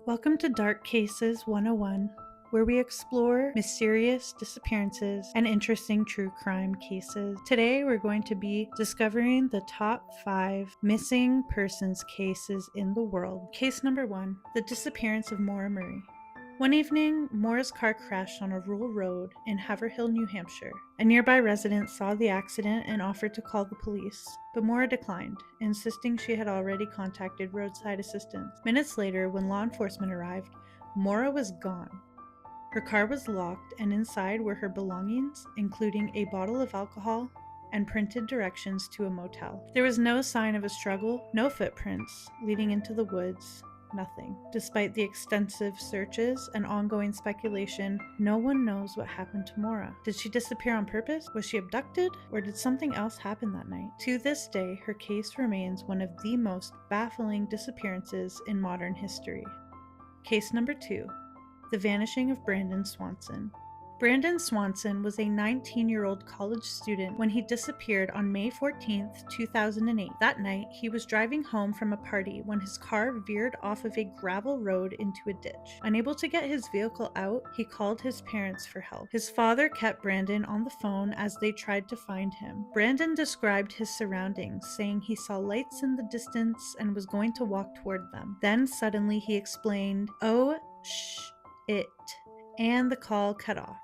Welcome to Dark Cases 101, where we explore mysterious disappearances and interesting true crime cases. Today, we're going to be discovering the top 5 missing persons cases in the world. Case number 1, the disappearance of Maura Murray. One evening, Maura's car crashed on a rural road in Haverhill, New Hampshire. A nearby resident saw the accident and offered to call the police, but Maura declined, insisting she had already contacted roadside assistance. Minutes later, when law enforcement arrived, Maura was gone. Her car was locked, and inside were her belongings, including a bottle of alcohol and printed directions to a motel. There was no sign of a struggle, no footprints leading into the woods. Nothing. Despite the extensive searches and ongoing speculation, no one knows what happened to Maura. Did she disappear on purpose? Was she abducted? Or did something else happen that night? To this day, her case remains one of the most baffling disappearances in modern history. Case number 2, the vanishing of Brandon Swanson. Brandon Swanson was a 19-year-old college student when he disappeared on May 14, 2008. That night, he was driving home from a party when his car veered off of a gravel road into a ditch. Unable to get his vehicle out, he called his parents for help. His father kept Brandon on the phone as they tried to find him. Brandon described his surroundings, saying he saw lights in the distance and was going to walk toward them. Then suddenly he explained, "Oh, it," and the call cut off.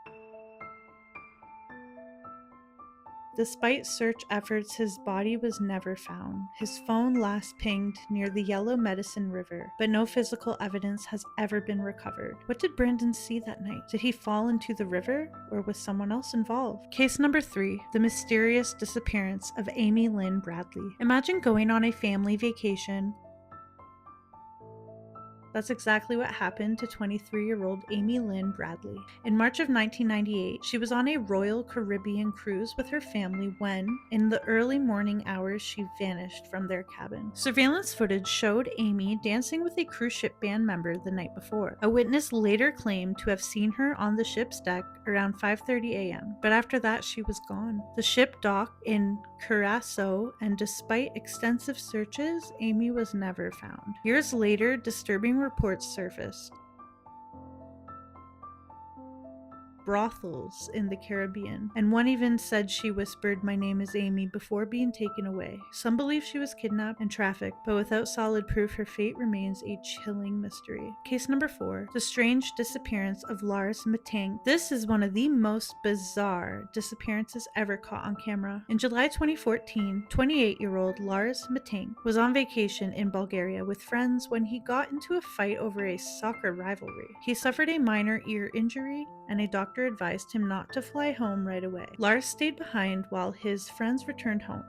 Despite search efforts, his body was never found. His phone last pinged near the Yellow Medicine River, but no physical evidence has ever been recovered. What did Brandon see that night? Did he fall into the river, or was someone else involved? Case number 3, the mysterious disappearance of Amy Lynn Bradley. Imagine going on a family vacation. That's exactly what happened to 23-year-old Amy Lynn Bradley. In March of 1998, she was on a Royal Caribbean cruise with her family when, in the early morning hours, she vanished from their cabin. Surveillance footage showed Amy dancing with a cruise ship band member the night before. A witness later claimed to have seen her on the ship's deck around 5:30 a.m., but after that she was gone. The ship docked in Curacao, and despite extensive searches, Amy was never found. Years later, disturbing reports surfaced. Brothels in the Caribbean, and one even said she whispered, "My name is Amy," before being taken away. Some believe she was kidnapped and trafficked, but without solid proof, her fate remains a chilling mystery. Case number 4, the strange disappearance of Lars Matang. This is one of the most bizarre disappearances ever caught on camera. In July 2014, 28-year-old Lars Matang was on vacation in Bulgaria with friends when he got into a fight over a soccer rivalry. He suffered a minor ear injury, and a doctor advised him not to fly home right away. Lars stayed behind while his friends returned home.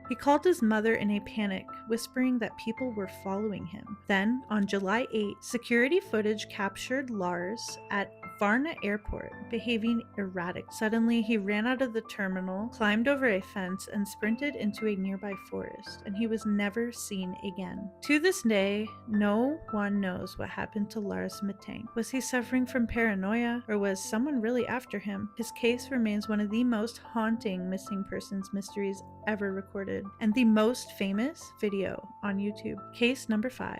He called his mother in a panic, whispering that people were following him. Then, on July 8, security footage captured Lars at Varna Airport, behaving erratic. Suddenly, he ran out of the terminal, climbed over a fence, and sprinted into a nearby forest, and he was never seen again. To this day, no one knows what happened to Lars Matang. Was he suffering from paranoia, or was someone really after him? His case remains one of the most haunting missing persons mysteries ever recorded, and the most famous video on YouTube. Case number 5,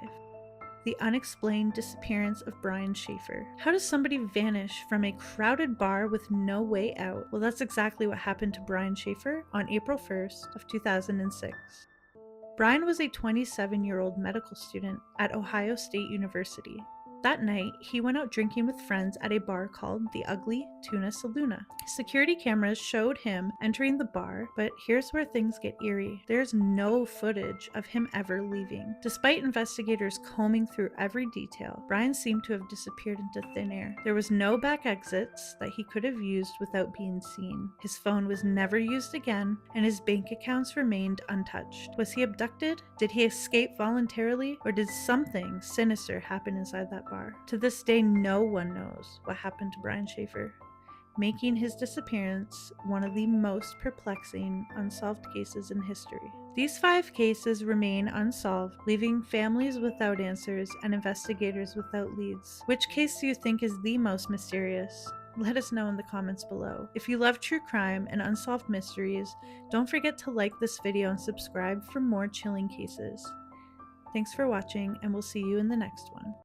the unexplained disappearance of Brian Shaffer. How does somebody vanish from a crowded bar with no way out? Well, that's exactly what happened to Brian Shaffer on April 1st of 2006. Brian was a 27-year-old medical student at Ohio State University. That night, he went out drinking with friends at a bar called the Ugly Tuna Saloona. Security cameras showed him entering the bar, but here's where things get eerie. There's no footage of him ever leaving. Despite investigators combing through every detail, Brian seemed to have disappeared into thin air. There was no back exits that he could have used without being seen. His phone was never used again, and his bank accounts remained untouched. Was he abducted? Did he escape voluntarily? Or did something sinister happen inside that bar? To this day, no one knows what happened to Brian Shaffer, making his disappearance one of the most perplexing unsolved cases in history. These 5 cases remain unsolved, leaving families without answers and investigators without leads. Which case do you think is the most mysterious? Let us know in the comments below. If you love true crime and unsolved mysteries, don't forget to like this video and subscribe for more chilling cases. Thanks for watching, and we'll see you in the next one.